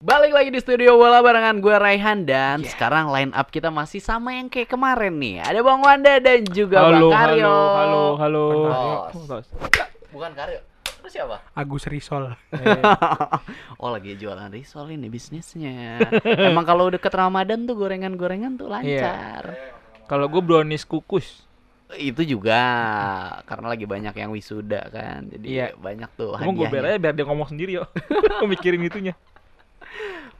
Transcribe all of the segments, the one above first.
Balik lagi di studio bola barengan gue Raihan dan sekarang line up kita masih sama yang kayak kemarin nih. Ada Bang Wanda dan juga Bang Karyo. Halo. Bukan Karyo. Terus siapa? Agus Risol. Oh, lagi jualan risol ini bisnisnya. Emang kalau deket Ramadan tuh gorengan-gorengan tuh lancar. Kalau gue brownies kukus. Itu juga karena lagi banyak yang wisuda kan. Jadi banyak tuh hadiahnya. Emang gue biar dia ngomong sendiri yo. Mikirin itunya.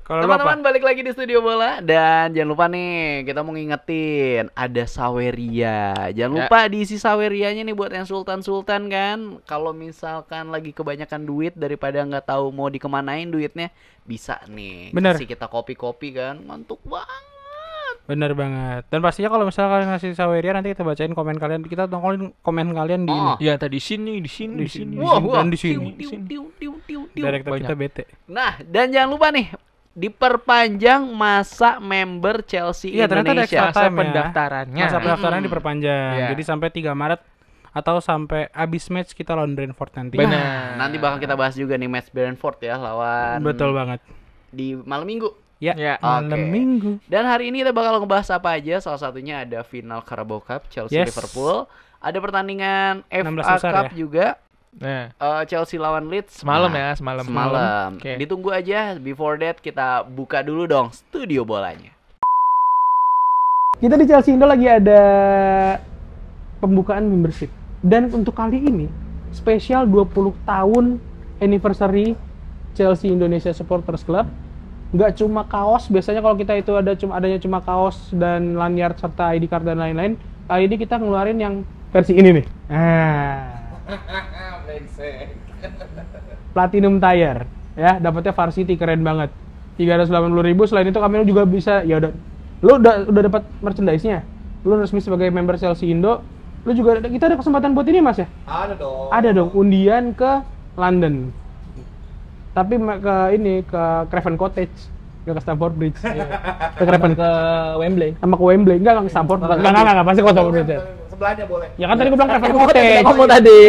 Teman-teman balik lagi di studio bola dan jangan lupa nih kita mau ngingetin ada Saweria. Jangan lupa diisi Sawerianya nih buat yang sultan-sultan kan. Kalau misalkan lagi kebanyakan duit daripada nggak tahu mau dikemanain duitnya bisa nih. Bener. Kasih kita kopi-kopi kan ngantuk banget. Bener banget. Dan pastinya kalau misalnya kalian ngasih Saweria nanti kita bacain komen kalian. Kita tongkolin komen kalian di ini. Iya tadi di sini. Dan di sini. Direktur kita bete. Nah, dan jangan lupa nih diperpanjang masa member Chelsea Indonesia. Iya, ternyata ada extra time pendaftarannya. Masa pendaftarannya diperpanjang. Jadi sampai 3 Maret atau sampai abis match kita lawan Brentford nanti. Benar. Nanti bakal kita bahas juga nih match Brentford ya lawan. Betul banget. Di malam Minggu. Ya, malam Minggu. Dan hari ini kita bakal ngebahas apa aja. Salah satunya ada final Carabao Cup Chelsea Liverpool. Ada pertandingan FA Cup juga. Chelsea lawan Leeds semalam. Okay. Ditunggu aja. Before that kita buka dulu dong studio bolanya. Kita di Chelsea Indo lagi ada pembukaan membership. Dan untuk kali ini spesial 20 tahun anniversary Chelsea Indonesia Supporters Club. Nggak cuma kaos, biasanya kalau kita itu adanya cuma kaos dan lanyard serta ID card dan lain-lain. Kali ini kita ngeluarin yang versi ini nih. Platinum tire ya, dapatnya Varsity, keren banget. 380.000. Selain itu kami juga bisa lu udah dapat merchandise-nya. Lu resmi sebagai member Chelsea Indo. Lu juga kita ada kesempatan buat ini Mas ya? Ada dong undian ke London. Tapi ke Craven Cottage, ke Stamford Bridge. Ke Craven ke Wembley. Sama ke Wembley, enggak ke Stamford. Enggak pasti ke Stamford Bridge. Sebelahnya boleh. Ya kan tadi gue bilang Craven Cottage. Kamu tadi.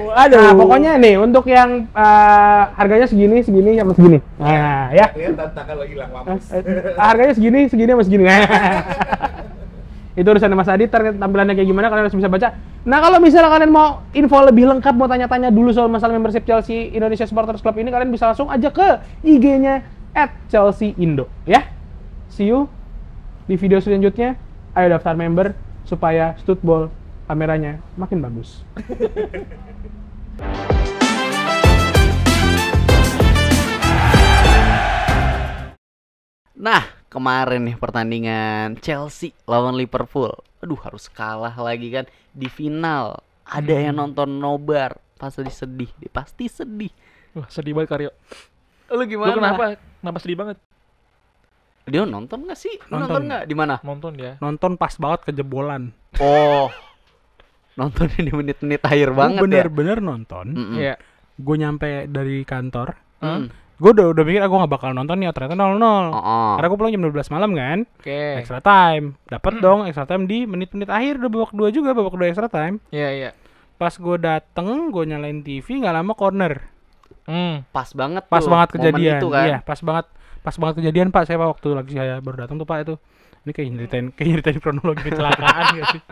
Aduh. Nah, pokoknya nih untuk yang harganya segini sama segini. Nah, ya. Lihat tangan lagi hilang mampus. Harganya segini sama segini. Itu urusan Mas Adi, tampilannya kayak gimana kalian harus bisa baca. Nah, kalau misalnya kalian mau info lebih lengkap, mau tanya-tanya dulu soal masalah membership Chelsea Indonesia Supporters Club ini, kalian bisa langsung aja ke IG-nya @ChelseaIndo ya. See you di video selanjutnya. Ayo daftar member supaya Stutball kameranya makin bagus. Nah, kemarin nih pertandingan Chelsea lawan Liverpool. Aduh, harus kalah lagi kan di final. Ada yang nonton nobar, pasti sedih. Dia pasti sedih. Wah, sedih banget Karyo. Lu gimana? Lu kenapa sedih banget? Dia nonton nggak sih? Nonton nggak? Di mana? Nonton dia. Nonton pas banget kejebolan. Oh, nontonnya di menit-menit akhir banget ya? Bener-bener nonton. Iya. Gue nyampe dari kantor. Gue udah mikir gue gak bakal nonton nih, ternyata 0-0. Karena gue pulang jam 12 malam kan. Extra time. Dapat dong extra time di menit-menit akhir. Udah babak 2 juga, babak 2 extra time. Iya. Pas gue dateng, gue nyalain TV, gak lama corner. Pas banget tuh. Pas banget kejadian. Itu kan? Iya, pas banget kejadian Pak. Saya waktu lagi saya baru datang tuh Pak itu. Ini kayak nyeritain kronologi kecelakaan gitu sih.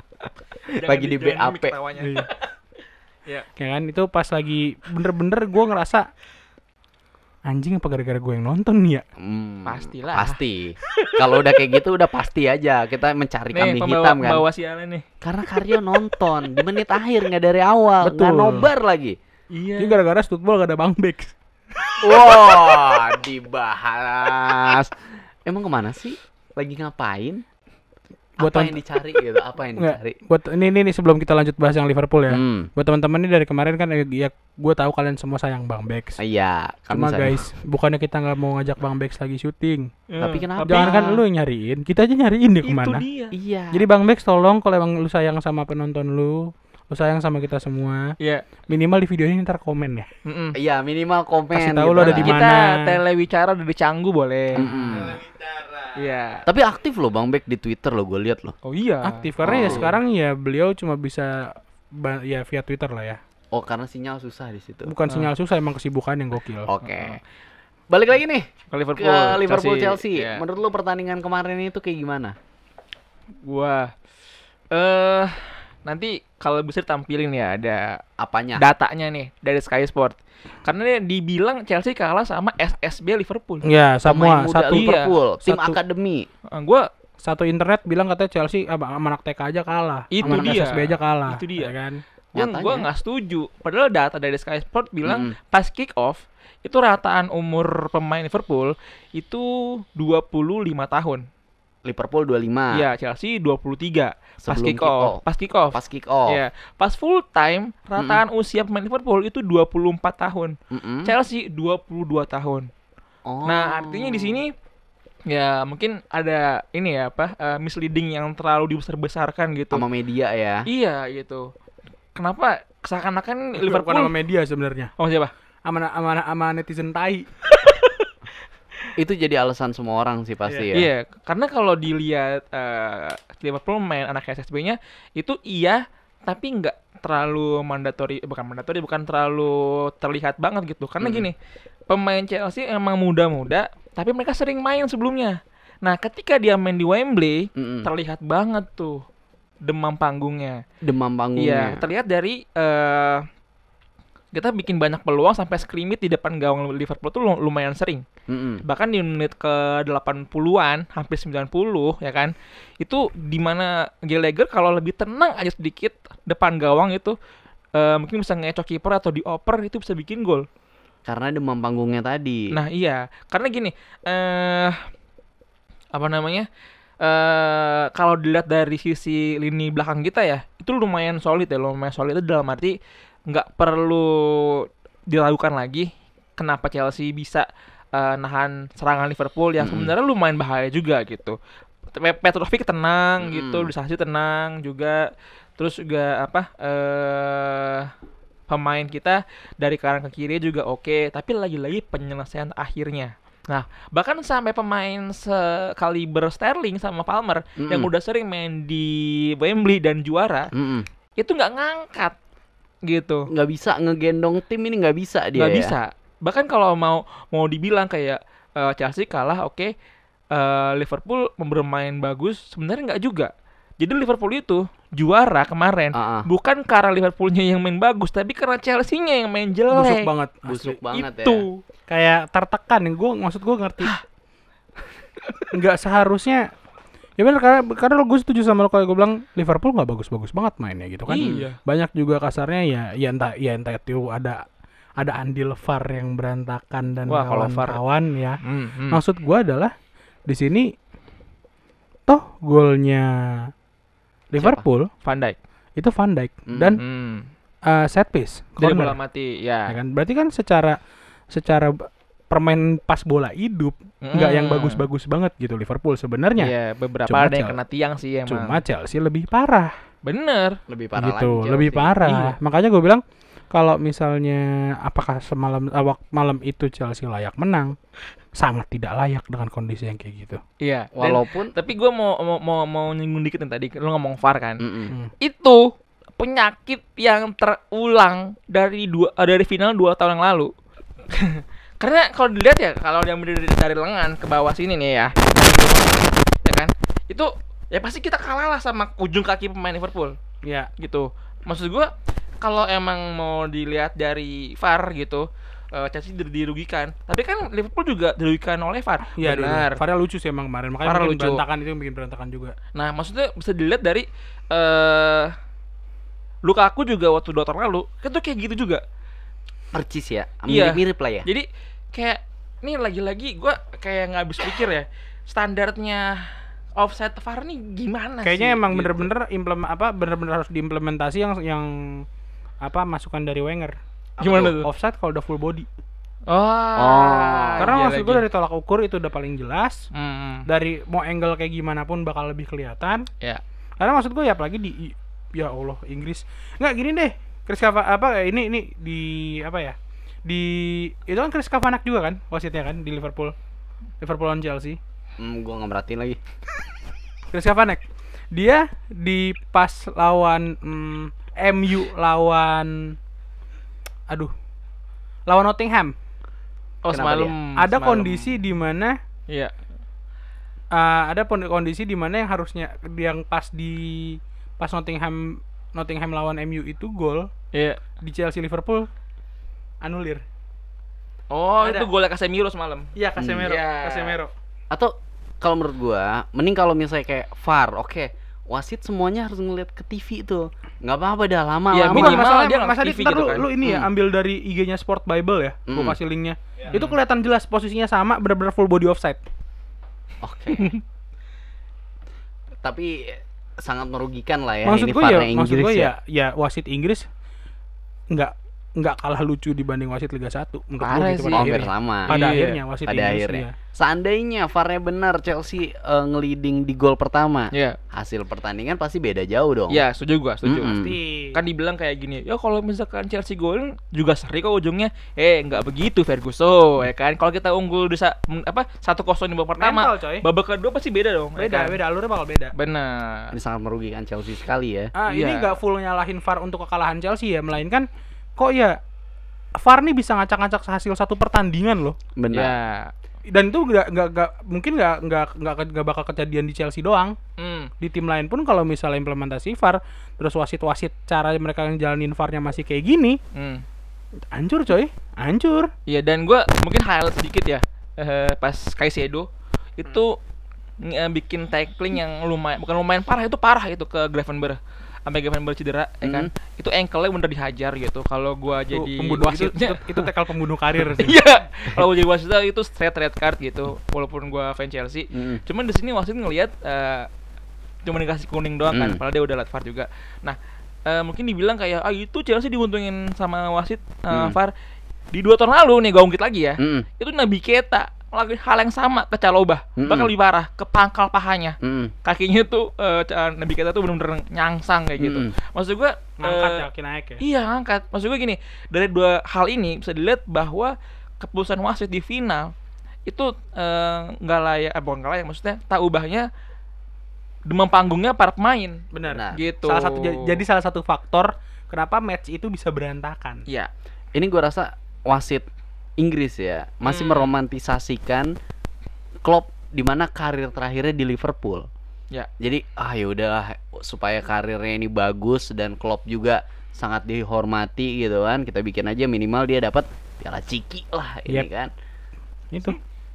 Lagi di BAP. Iya. Ya kan, itu pas lagi bener-bener gue ngerasa anjing apa gara-gara gue yang nonton nih ya? Pastilah. Pasti. Kalau udah kayak gitu udah pasti aja kita mencari kambing hitam kan. Pembawa sialan nih. Karena Karyo nonton di menit akhir nggak dari awal, nggak nobar lagi. Iya. Ini gara-gara Stutball gak ada Bang Bex. Wah, dibahas. Emang kemana sih? Lagi ngapain? Apa yang dicari gitu? Apa yang dicari? Buat ini sebelum kita lanjut bahas yang Liverpool ya. Buat teman-teman ini dari kemarin kan ya gue tahu kalian semua sayang Bang Bex. Iya. Cuma guys, bukannya kita nggak mau ngajak Bang Bex lagi syuting. Tapi kenapa? Jangan kan lu yang nyariin, kita aja nyariin deh kemana. Itu dia. Iya. Jadi Bang Bex tolong kalau emang lu sayang sama penonton lu sayang sama kita semua. Iya. Minimal di video ini ntar komen ya. Iya, minimal komen. Kasih tahu gitu lu ada di mana. Kita telewicara udah di Canggu boleh. Iya. Tapi aktif loh Bang Beck di Twitter loh, gue lihat loh. Oh iya. Aktif karena ya sekarang ya beliau cuma bisa ya via Twitter lah ya. Oh, karena sinyal susah di situ. Bukan sinyal susah, emang kesibukan yang gokil. Oke. Balik lagi nih Ke Liverpool. ke Liverpool Chelsea. Iya. Menurut lu pertandingan kemarin itu kayak gimana? Gua nanti kalau bisa tampilin ya ada Apanya? datanya nih dari Sky Sport. Karena dia dibilang Chelsea kalah sama SSB Liverpool. Ya, Pemain semua muda satu Liverpool, tim satu. akademi. Gua satu internet bilang katanya Chelsea sama anak TK aja kalah. Itu sama anak dia. SSB aja kalah. Itu dia. Ya kan? Nyatanya. gua nggak setuju. Padahal data dari Sky Sport bilang pas kick off itu rataan umur pemain Liverpool itu 25 tahun. Liverpool 25. Iya, Chelsea 23 pas Sebelum kick off. Pas kick off. Pas kick off. Iya, pas full time rataan usia pemain Liverpool itu 24 tahun. Chelsea 22 tahun. Oh. Nah, artinya di sini ya mungkin ada ini ya misleading yang terlalu dibesar-besarkan gitu. sama media ya. Iya gitu. Kenapa seakan-akan Liverpool Liverpool sama media sebenarnya. Oh siapa? Sama netizen tai. Itu jadi alasan semua orang sih pasti ya. Iya, karena kalau dilihat Liverpool main anak SSB-nya itu iya, tapi nggak terlalu bukan terlalu terlihat banget gitu. Karena gini, pemain Chelsea emang muda-muda, tapi mereka sering main sebelumnya. Nah, ketika dia main di Wembley, terlihat banget tuh demam panggungnya. Demam Iya, panggungnya. terlihat dari kita bikin banyak peluang sampai skrimmit di depan gawang Liverpool tuh lumayan sering. Bahkan di menit ke 80-an, hampir 90 ya kan. Itu dimana Gallagher kalau lebih tenang aja sedikit depan gawang itu mungkin bisa ngecok kiper atau dioper itu bisa bikin gol. Karena demam panggungnya tadi. Nah, iya. Karena gini, kalau dilihat dari sisi lini belakang kita ya, itu lumayan solid ya. Lumayan solid itu dalam arti nggak perlu diragukan lagi kenapa Chelsea bisa nahan serangan Liverpool yang sebenarnya lumayan bahaya juga gitu. Petrovic tenang gitu, Disasi tenang juga. Terus juga pemain kita dari kanan ke kiri juga oke, tapi lagi-lagi penyelesaian akhirnya. Nah, bahkan sampai pemain sekaliber Sterling sama Palmer yang udah sering main di Wembley dan juara, itu nggak ngangkat gitu. Nggak bisa ngegendong tim ini, nggak bisa dia. Nggak ya? bisa. Bahkan kalau mau dibilang kayak Chelsea kalah, oke, Liverpool bermain bagus, sebenarnya nggak juga. Jadi Liverpool itu juara kemarin bukan karena Liverpoolnya yang main bagus, tapi karena Chelsea-nya yang main jelek. Busuk banget. Busuk banget Itu. Kayak tertekan. Maksud gue ngerti. Nggak seharusnya. Ya benar, karena gue setuju sama lo kalau gue bilang Liverpool nggak bagus-bagus banget mainnya gitu kan. Iya. Banyak juga kasarnya ya entah itu ada andil VAR yang berantakan dan Wah, kalau VAR. kawan-kawan ya. Maksud gue adalah di sini toh golnya Liverpool Van Dijk. itu Van Dijk dan set piece Dari corner. bola mati, ya. Ya kan? Berarti kan secara permain pas bola hidup nggak yang bagus-bagus banget gitu Liverpool sebenarnya. Iya, beberapa Cuma ada yang kena tiang sih emang. Cuma Chelsea lebih parah. Bener. Lebih parah Gitu, lagi. lebih Chelsea. parah. Iya. Makanya gue bilang kalau misalnya apakah malam itu Chelsea layak menang? Sangat tidak layak dengan kondisi yang kayak gitu. Iya. Walaupun Tapi gue mau nyinggung dikit nih tadi lu ngomong VAR kan. itu Itu penyakit yang terulang dari final 2 tahun yang lalu. Karena kalau dilihat ya, kalau yang dari lengan ke bawah sini nih ya kan, itu ya pasti kita kalah lah sama ujung kaki pemain Liverpool. Iya. Gitu. Maksud gue kalau emang mau dilihat dari VAR gitu, Chelsea dirugikan. Tapi kan Liverpool juga dirugikan oleh VAR. Iya, benar. VAR lucu sih emang kemarin. Makanya VAR bikin lucu. berantakan, itu yang bikin berantakan juga. Nah, maksudnya bisa dilihat dari Lukaku juga waktu 2 tahun lalu itu kayak gitu juga. percis ya. Iya. Mirip-mirip lah ya. Jadi kayak nih lagi-lagi gue kayak nggak habis pikir ya, standarnya offside VAR nih gimana Kayaknya sih? emang gitu. bener-bener harus diimplementasi yang masukan dari Wenger. Gimana tuh? Offside kalau udah full body. Karena iya maksud gue lagi. dari tolak ukur itu udah paling jelas. Hmm. Dari mau angle kayak gimana pun bakal lebih kelihatan. Ya. Karena maksud gue ya apalagi ya Allah Inggris. Nggak gini deh. Ini di apa ya? Itu kan Chris Kavanagh juga kan wasitnya kan di Liverpool lawan Chelsea. Gua nggak merhatiin lagi. Chris Kavanagh. Dia di pas lawan MU lawan Nottingham. Oh, Kenapa semalam. Ada semalam. kondisi di mana Iya. kondisi di mana yang harusnya yang pas Nottingham lawan MU itu gol Iya. di Chelsea Liverpool anulir. Oh, Ada. itu golnya Casemiro semalam. Iya, Casemiro. Iya. Casemiro. Atau kalau menurut gua mending kalau misalnya kayak VAR, oke. Wasit semuanya harus ngeliat ke TV tuh. Nggak apa-apa dah lama-lama. Iya, Bukan minimal masalah dia nggak Mas ke Adit, TV ntar gitu lu, kan. lu ini ya ambil dari IG-nya Sport Bible ya. Gua kasih linknya. Itu kelihatan jelas posisinya sama, benar-benar full body offside. Oke. Tapi sangat merugikan lah ya maksud ini gue VAR-nya maksud Inggris gue ya. ya wasit Inggris nggak kalah lucu dibanding wasit Liga 1 menurut Parah gue gitu sih. pada Hampir akhirnya. sama. Pada Iya. akhirnya wasit Pada Inggris akhirnya. iya. Seandainya VAR-nya benar Chelsea ngeliding di gol pertama. Iya. Hasil pertandingan pasti beda jauh dong. Iya, setuju gua, setuju. Mm-mm. Pasti. Kan dibilang kayak gini, ya kalau misalkan Chelsea golin juga seri kok ujungnya. Nggak begitu Ferguson, ya kan? Kalau kita unggul di 1-0 di babak pertama, Mental, coy. babak kedua pasti beda dong. ya beda kan? beda alurnya bakal beda. Benar. Ini sangat merugikan Chelsea sekali ya. Ini Iya. nggak full nyalahin VAR untuk kekalahan Chelsea ya, melainkan kok ya VAR nih bisa ngacak-ngacak hasil satu pertandingan loh. Benar. Ya. Dan itu mungkin nggak bakal kejadian di Chelsea doang. Di tim lain pun kalau misalnya implementasi VAR terus wasit-wasit cara mereka ngejalanin VAR-nya masih kayak gini, hancur coy, hancur. Iya, dan gua mungkin highlight sedikit ya. Pas Caicedo itu bikin tackling yang lumayan parah itu ke Gravenberch. Sampai Gravenberch cedera, ya kan? Itu ankle-nya bener dihajar gitu. Kalau gua Itu jadi pembunuh wasitnya, itu tackle pembunuh karir sih. iya. Kalau jadi wasitnya itu straight red card gitu. Walaupun gua fan Chelsea, cuman di sini wasit ngelihat cuma dikasih kuning doang kan, padahal dia udah liat VAR juga. Nah, mungkin dibilang kayak itu Chelsea diuntungin sama wasit VAR. Di 2 tahun lalu nih, gua ungkit lagi ya. Itu Naby Keita lagi hal yang sama ke Chalobah, bahkan lebih parah, ke pangkal pahanya. Kakinya tuh Naby Keita tuh bener-bener nyangsang kayak gitu. Maksud gua Ngangkat kaki naik ya. iya, ngangkat. Maksud gue gini, dari 2 hal ini bisa dilihat bahwa keputusan wasit di final itu nggak layak, bukan nggak layak, maksudnya tak ubahnya demam panggungnya para pemain. Benar. Nah, Gitu. Jadi salah satu faktor kenapa match itu bisa berantakan. Iya. Ini gua rasa wasit Inggris ya masih meromantisasikan Klopp di mana karir terakhirnya di Liverpool. Ya. Jadi ya udahlah supaya karirnya ini bagus dan Klopp juga sangat dihormati gitu kan. Kita bikin aja minimal dia dapat piala ciki lah ini Yep. kan. Itu.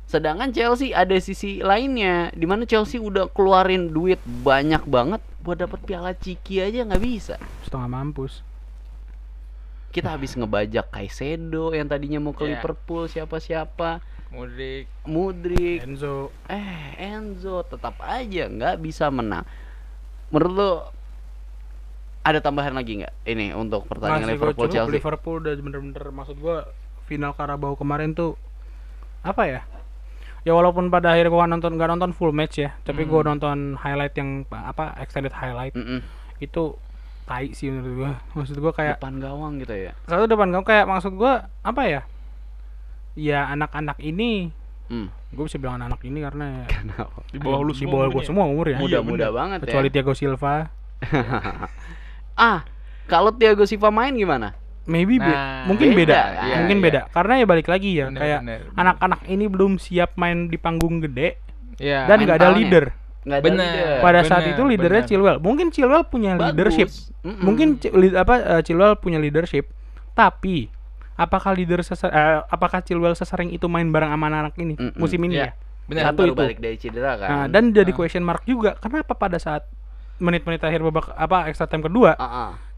Sedangkan Chelsea ada sisi lainnya di mana Chelsea udah keluarin duit banyak banget buat dapat piala ciki aja nggak bisa. Setengah mampus. Kita habis ngebajak Caicedo yang tadinya mau ke Iya. Liverpool siapa-siapa. Mudrik. Enzo. Enzo tetap aja nggak bisa menang. Menurut lo ada tambahan lagi nggak ini untuk pertandingan Masih gua Liverpool coba, Chelsea? Liverpool udah bener-bener, maksud gua final Carabao kemarin tuh apa ya? Ya walaupun pada akhirnya gua nggak nonton full match ya, tapi gua nonton highlight yang extended highlight. Itu tai sih menurut gua. Maksud gua kayak Depan gawang gitu ya. satu depan kamu kayak, maksud gua apa ya? Ya anak-anak ini, gue bisa bilang anak ini karena Di bawah lu di semua bawah gue umurnya. semua umur ya. Muda-muda banget Kecuali ya. Thiago Silva, Kalau Thiago Silva main gimana? maybe Nah, mungkin beda, beda, iya, mungkin iya. beda. Karena ya balik lagi ya, Bener, kayak bener. anak-anak ini belum siap main di panggung gede Iya. dan nggak ada mentalnya. leader. Nggak ada Bener. leader. Pada saat bener, itu leadernya bener. Chilwell. Mungkin Chilwell punya Bagus. leadership. Mungkin Chilwell punya leadership. Tapi apakah apakah Chilwell sesering itu main bareng sama anak ini musim ini Iya. ya? Bener. Kan Satu baru itu. balik dari cedera kan. Nah, dan jadi question mark juga. Kenapa pada saat menit-menit akhir babak extra time kedua,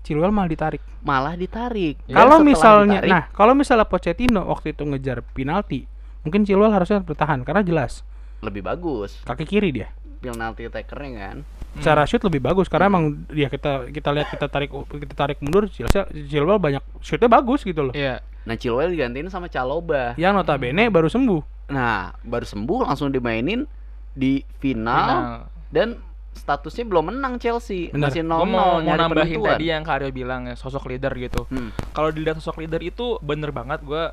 Chilwell malah ditarik. Malah ditarik. Ya, Kalau Setelah misalnya, ditarik, kalau misalnya Pochettino waktu itu ngejar penalti, mungkin Chilwell harusnya bertahan karena jelas lebih bagus kaki kiri dia. penalti takernya kan. Secara shoot lebih bagus karena emang dia kita lihat kita tarik mundur, Chilwell banyak shootnya bagus gitu loh. Iya. Nah, Chilwell digantiin sama Chalobah. Yang notabene baru sembuh. Nah, baru sembuh langsung dimainin di final. Dan statusnya belum menang Chelsea. Benar. Masih Gue 0-0 mau nyari nambahin penentuan. tadi yang Karyo bilang ya, sosok leader gitu. Kalau dilihat sosok leader itu bener banget, gue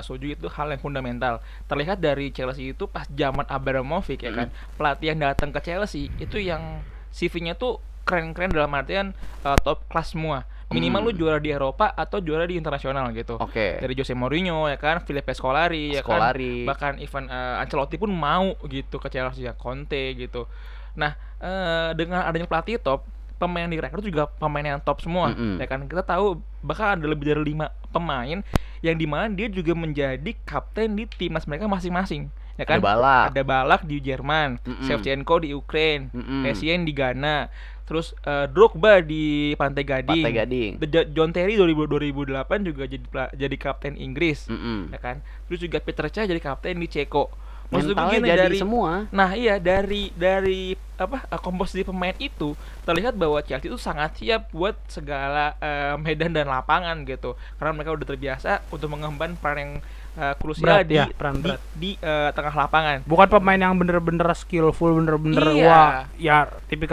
setuju itu hal yang fundamental. Terlihat dari Chelsea itu pas zaman Abramovich ya kan, pelatih yang datang ke Chelsea itu yang CV-nya tuh keren-keren dalam artian top class semua. Minimal lu juara di Eropa atau juara di internasional gitu. Oke. Dari Jose Mourinho ya kan, Filipe Scolari ya kan, bahkan Ivan Ancelotti pun mau gitu ke Chelsea ya, Conte gitu. Nah, dengan adanya pelatih top, pemain yang direkrut juga pemain yang top semua. Ya kan, kita tahu bahkan ada lebih dari 5 pemain yang dimana dia juga menjadi kapten di timnas mereka masing-masing. Ya kan? Ada Balak di Jerman, Shevchenko di Ukraine, Essien di Ghana, terus Drogba di Pantai Gading. John Terry 2008 juga jadi kapten Inggris, ya kan? Terus juga Peter Cech jadi kapten di Ceko. Maksud gue gini, dari semua. Nah, iya, dari komposisi pemain itu terlihat bahwa Chelsea itu sangat siap buat segala medan dan lapangan gitu. Karena mereka udah terbiasa untuk mengemban peran yang krusial di tengah lapangan. Bukan pemain yang bener-bener skillful, bener-bener wah, ya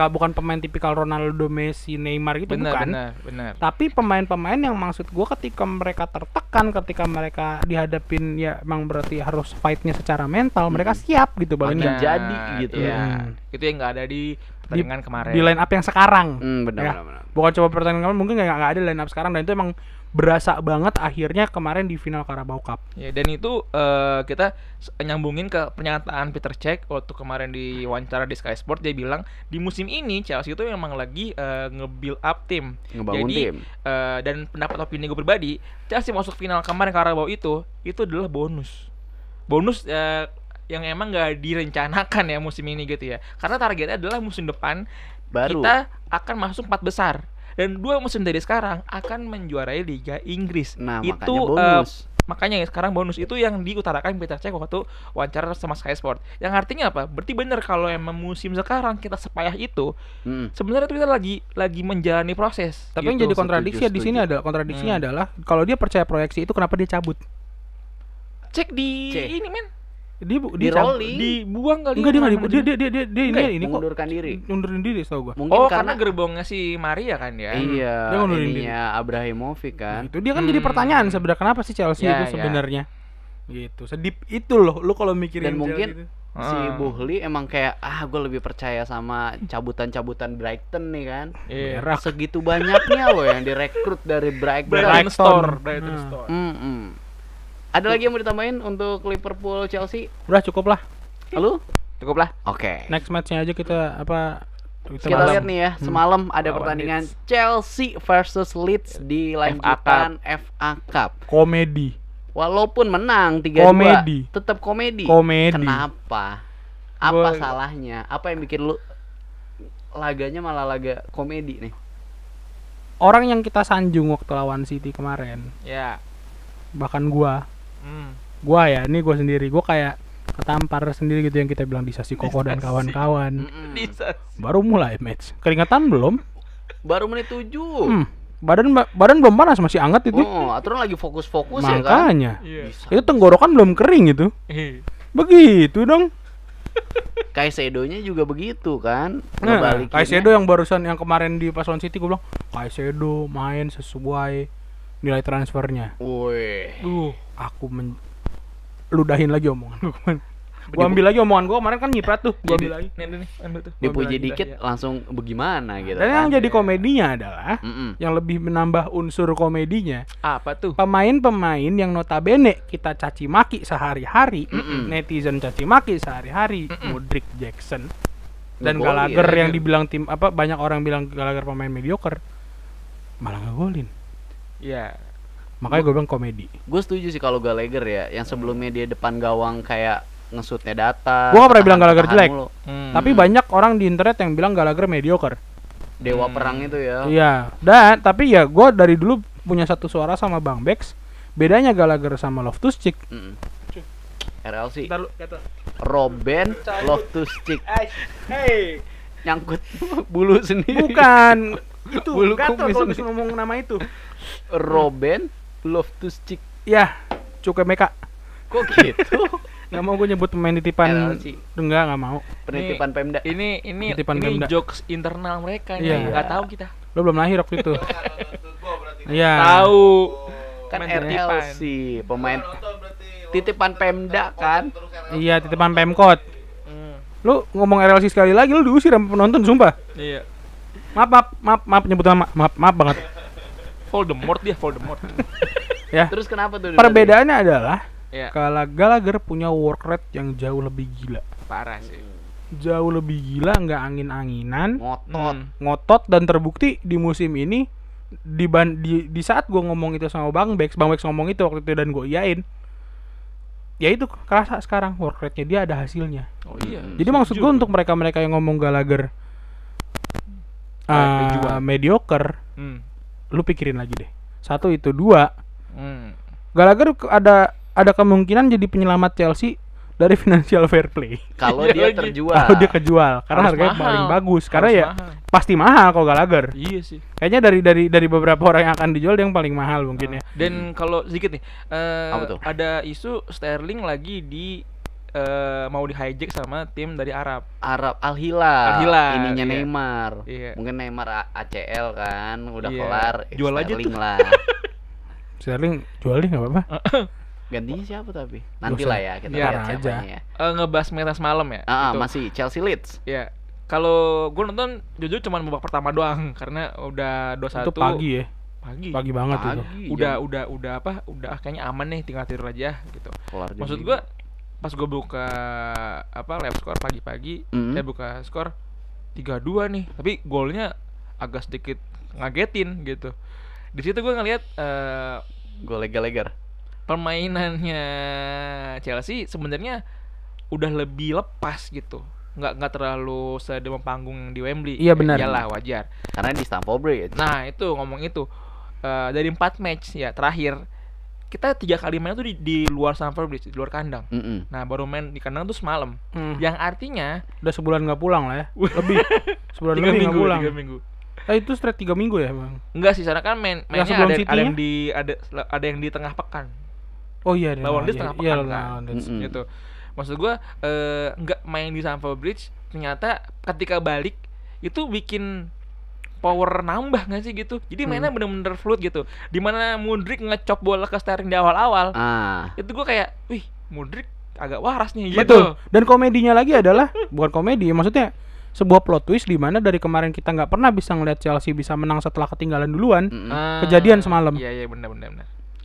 bukan pemain tipikal Ronaldo, Messi, Neymar gitu, bukan. Benar. Tapi pemain-pemain yang maksud gua ketika mereka tertekan, ketika mereka dihadapin ya emang berarti harus fight-nya secara mental, mereka siap gitu paling jadi gitu ya. Itu yang nggak ada di pertandingan kemarin. Di line up yang sekarang. Benar. Bukan coba pertandingan kemarin, mungkin nggak ada line up sekarang, dan itu emang berasa banget akhirnya kemarin di final Carabao Cup. Ya, dan itu kita nyambungin ke pernyataan Peter Cech waktu kemarin di wawancara di Sky Sport. Dia bilang di musim ini Chelsea itu memang lagi nge-build up tim, ngebangun tim. Dan pendapat opini gue pribadi, Chelsea masuk final kemarin Carabao itu adalah bonus yang emang gak direncanakan ya musim ini gitu ya. Karena targetnya adalah musim depan baru kita akan masuk 4 besar. Dan 2 musim dari sekarang akan menjuarai Liga Inggris. Nah, itu makanya sekarang bonus itu yang diutarakan Peter Cech waktu wawancara sama Sky Sport. Yang artinya apa? Berarti bener kalau emang musim sekarang kita sepayah itu, sebenarnya itu kita lagi menjalani proses. Tapi yang jadi kontradiksi di sini adalah kalau dia percaya proyeksi itu, kenapa dia cabut? Cek ini men. Dia rolling, dibuang kali. Enggak, dia enggak dibuang. Dia ini mengundurkan diri. Ngundurin diri setahu gua. Mungkin karena gerbongnya si Maria kan ya. Iya. Dia ngundurin diri. Abrahimovic kan. Nah, itu dia kan jadi pertanyaan sebenarnya, kenapa sih Chelsea itu sebenarnya. Gitu. Sedip itu loh lu kalau mikirin. Dan mungkin si Buhli emang kayak gue lebih percaya sama cabutan Brighton nih kan. Segitu banyaknya loh yang direkrut dari Brighton Store. Ada lagi yang mau ditambahin untuk Liverpool Chelsea? Udah cukup lah. Lalu? Cukup lah. Oke. Next match-nya aja kita kita lihat nih ya, semalam ada pertandingan Chelsea versus Leeds di lanjutan FA Cup. Komedi. Walaupun menang 3-2, tetap komedi. Kenapa? Apa salahnya? Apa yang bikin lu laganya malah laga komedi nih? Orang yang kita sanjung waktu lawan City kemarin. Ya. Bahkan gua ini gua sendiri, gua kayak ketampar sendiri gitu yang kita bilang Disasi Koko dan kawan-kawan. Baru mulai match, keringetan belum? Baru menit 7. Badan belum panas, masih hangat itu. Aturan lagi fokus-fokus ya kan. Makanya itu tenggorokan belum kering itu. Begitu dong. Caicedo-nya juga begitu kan. Caicedo yang barusan yang kemarin di pas lawan City, gua bilang Caicedo main sesuai nilai transfernya. Woi. Aku ludahin lagi omongan gue kemarin. Gue ambil lagi omongan gue kemarin kan nyiprat tuh. Gue ambil lagi. Nih, ambil tuh. Dipuji dikit langsung bagaimana gitu. Dan yang jadi komedinya adalah yang lebih menambah unsur komedinya. Apa tuh? Pemain-pemain yang notabene kita caci maki sehari-hari, netizen caci maki sehari-hari, Mudryk, Jackson, dan Gallagher yang dibilang banyak orang bilang Gallagher pemain mediocre, malah ngegolin. Iya. Makanya gue bilang komedi. Gue setuju sih kalau Gallagher ya, yang sebelumnya dia depan gawang kayak ngesutnya data. Gue gak pernah bilang Gallagher jelek. Tapi banyak orang di internet yang bilang Gallagher mediocre. Dewa perang itu ya. Iya. Dan tapi ya gue dari dulu punya satu suara sama Bang Bex. Bedanya Gallagher sama Loftus-Cheek. RLC. Robben Loftus-Cheek. Hey. Nyangkut bulu sendiri. Bukan. Itu bulu gatel kalau bisa ngomong nama itu. Robben Loftus-Cheek. Ya, Cuke Meka. Kok gitu? Nggak mau gue nyebut pemain titipan. Enggak mau. Penitipan Pemda. Ini jokes internal mereka nih. Enggak tahu kita. Lo belum lahir waktu itu. Iya. Tahu. Kan RLC, pemain titipan Pemda kan? Iya, titipan Pemkot. Lu ngomong RLC sekali lagi lu diusir sama penonton sumpah. Iya. Maaf nyebut nama. Maaf banget. Voldemort dia, Voldemort. Ya. Terus kenapa tuh? Perbedaannya adalah Ya, kalau Gallagher punya work rate yang jauh lebih gila. parah sih. Jauh lebih gila, nggak angin-anginan, ngotot. ngotot, dan terbukti di musim ini di saat gue ngomong itu sama Bang Bex ngomong itu waktu itu dan gue iyain. Ya itu kerasa sekarang work rate-nya dia ada hasilnya. Oh iya. Jadi maksud gue untuk mereka-mereka yang ngomong Gallagher dijual. mediocre, Hmm. lu pikirin lagi deh. Satu itu, dua, Hmm. Gallagher ada kemungkinan jadi penyelamat Chelsea dari financial fair play. Kalau Iya dia lagi. terjual. Kalau dia kejual, karena Harus harganya mahal. paling bagus. Harus Karena ya mahal. pasti mahal kalau Gallagher. Iya sih. Kayaknya dari beberapa orang yang akan dijual dia yang paling mahal mungkin ya. Dan kalau sedikit nih, Apa tuh? ada isu Sterling lagi mau di hijack sama tim dari Arab. Arab Al Hilal. Al Hilal, Ininya iya. Neymar. Iya. Mungkin Neymar ACL kan udah Iya. kelar. Jual aja Sterling tuh. lah. Sterling jual deh nggak apa-apa. Gantinya siapa tapi? Nanti usah. lah ya kita Biar lihat aja. siapanya ya. Ngebahas Meta semalam ya. Gitu. Masih Chelsea Leeds. Ya. Kalau gue nonton jujur cuma babak pertama doang karena udah 2-1. Itu pagi ya. Pagi. Pagi banget itu. Pagi, Udah kayaknya aman nih, tinggal tidur aja gitu. kelar jam Maksud 5. gua pas gua buka live score pagi-pagi, Mm. saya buka skor 3-2 nih. Tapi golnya agak sedikit ngagetin gitu. Di situ gua ngelihat Gol legar-legar. permainannya Chelsea sebenarnya udah lebih lepas gitu. Nggak terlalu sedemam panggung di Wembley. Iya, benar. Iyalah, wajar. Karena di Stamford Bridge. Nah itu ngomong itu dari 4 match ya terakhir kita 3 kali main tuh di luar Stamford Bridge, di luar kandang. Mm-mm. Nah baru main di kandang tuh semalam. Yang artinya Udah sebulan nggak pulang lah ya. Lebih. Sebulan 3 lebih nggak minggu, pulang. 3 minggu. Itu straight 3 minggu ya, Bang? Enggak sih, sana kan mainnya sebelum ada City-nya? yang ada yang di tengah pekan. Oh iya, Lawan Leeds tengah pekan kan. lawan Leeds. Mm-mm. Gitu. Maksud gua nggak main di Stamford Bridge, ternyata ketika balik itu bikin power nambah nggak sih gitu. Jadi mainnya bener-bener fluid gitu. Dimana Mudryk ngecop bola ke Sterling di awal-awal. Itu gua kayak, wih, Mudryk agak waras nih gitu. Betul. Dan komedinya lagi adalah bukan komedi, maksudnya sebuah plot twist di mana dari kemarin kita nggak pernah bisa ngeliat Chelsea bisa menang setelah ketinggalan duluan. Kejadian semalam. Iya benar.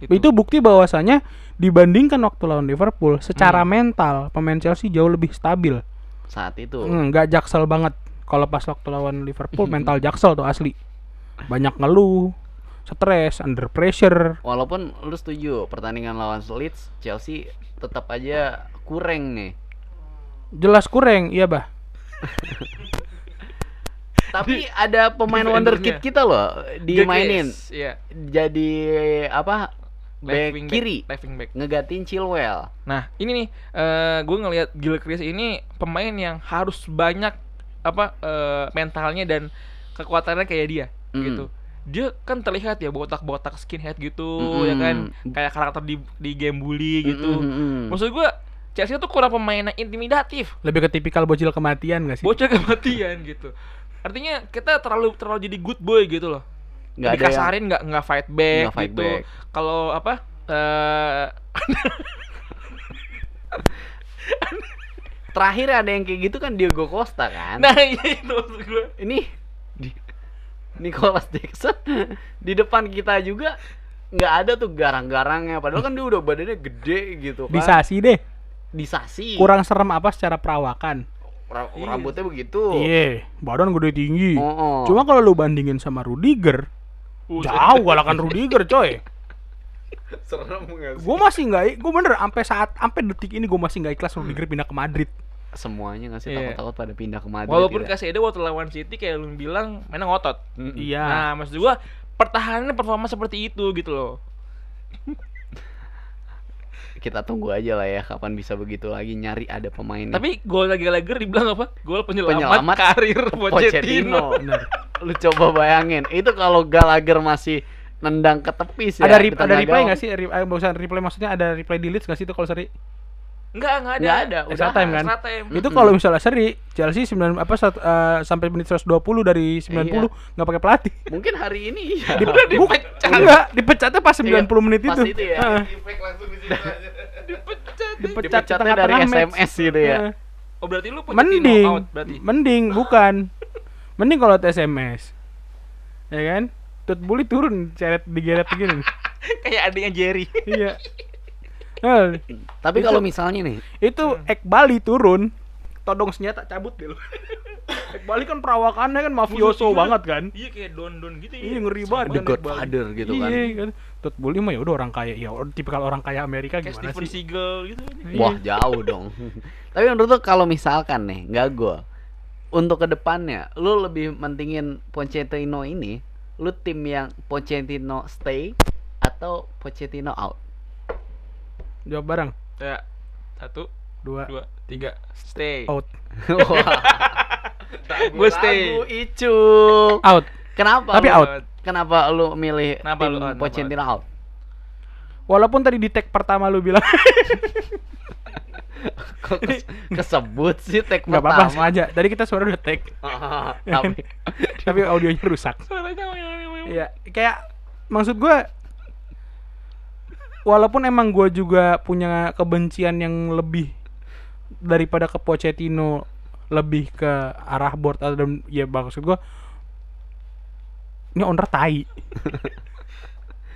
Itu bukti bahwasanya dibandingkan waktu lawan Liverpool, secara mental pemain Chelsea jauh lebih stabil. Saat itu. Nggak jaksel banget. Kalau pas waktu lawan Liverpool mental jaksel tuh asli. Banyak ngeluh, stres, under pressure. Walaupun lu setuju pertandingan lawan Leeds, Chelsea tetap aja kurang nih. Jelas kurang, iya bah. Tapi ada pemain defendernya. wonderkid kita loh dimainin. Giggs, iya. Jadi apa? Left Back wing kiri. left wing back. Ngegatiin Chilwell. Nah, ini nih gue ngelihat Gilchrist ini pemain yang harus banyak mentalnya dan kekuatannya kayak dia gitu. Dia kan terlihat ya botak-botak skinhead gitu, ya kan, kayak karakter di game bully gitu. Maksud gue Chelsea tuh kurang pemain intimidatif, Lebih ke tipikal bocil kematian gak sih? bocah kematian gitu. Artinya kita terlalu jadi good boy gitu loh. Nggak ada Dikasarin nggak fight back nggak fight gitu. back. Kalau Terakhir ada yang kayak gitu kan Diego Costa kan. nah itu maksud gue. Ini Nicholas Jackson di depan kita juga nggak ada tuh garang-garangnya. Padahal kan dia udah badannya gede gitu kan. Disasi deh. Disasi. Kurang serem apa secara perawakan? Rambutnya begitu. Iya, badan gede tinggi. Oh. Cuma kalau lu bandingin sama Rudiger, jauh galakan Rudiger, coy. Serem nggak sih? Gue masih gue bener sampai detik ini gue masih nggak ikhlas Rudiger pindah ke Madrid. Semuanya nggak sih Iya. takut-takut pada pindah ke Madrid. Walaupun ya. Casedo waktu lawan City kayak lu bilang mainnya ngotot. Iya. Nah, maksud gua pertahanannya performa seperti itu gitu loh. Kita tunggu aja lah ya kapan bisa begitu lagi nyari ada pemain. Tapi gol lagi dibilang apa? Gol penyelamat Penyelamat karir Pochettino. Bener. Lu coba bayangin, itu kalau Gallagher masih nendang ke tepi sih. Ada ya, di tengah replay gawang. nggak sih? Bukan replay, maksudnya ada replay di Leeds nggak sih itu kalau seri? Nggak ada. Nggak ada. Extra time kan? Extra time. Itu kalau misalnya seri Chelsea sampai menit 120 dari 90 Iya. nggak pakai pelatih. Mungkin hari ini ya. Enggak, dipecatnya pas 90 Iya, menit pas itu. itu ya. Heeh. Efek langsung di situ aja. Dipecat di Dipecatnya dari tengah-tengah match. SMS gitu ya. Heeh. Oh berarti lu Pochettino Mending, out berarti. mending bukan. Mending kalau SMS. Ya kan? Todd Boehly turun, digeret begini. Kayak adiknya Jerry. Iya. Nah, Tapi kalau misalnya nih, itu Ekbali turun, todong senjata cabut deh lu. Ekbali kan perawakannya kan mafioso banget kan. Iya kayak don gitu ya. Iya ngeri banget The kan Godfather gitu kan. Iya kan. Todd Boehly mah ya udah orang kaya, ya tipikal orang kaya Amerika Kayak gimana Steven sih? Seagal gitu. Wah, jauh dong. Tapi menurut lu kalau misalkan nih, nggak gue, untuk kedepannya, lu lebih mentingin Pochettino ini, lu tim yang Pochettino stay atau Pochettino out? Jawab bareng. Ya. 1, 2 2, 3. Stay. out. Gue stay. Ragu Icu. Out. Kenapa? Tapi lu- out. Kenapa lu milih Kenapa tim lu out? Pochettino out? Walaupun tadi di tag pertama lu bilang Kok kesebut sih tag nggak apa-apa pertama? aja. Tadi kita suara udah tag, Tapi tapi audionya rusak. Suaranya Iya, kayak maksud gua walaupun emang gua juga punya kebencian yang lebih daripada ke Pochettino, lebih ke arah board atau ya maksud gua ini owner tai.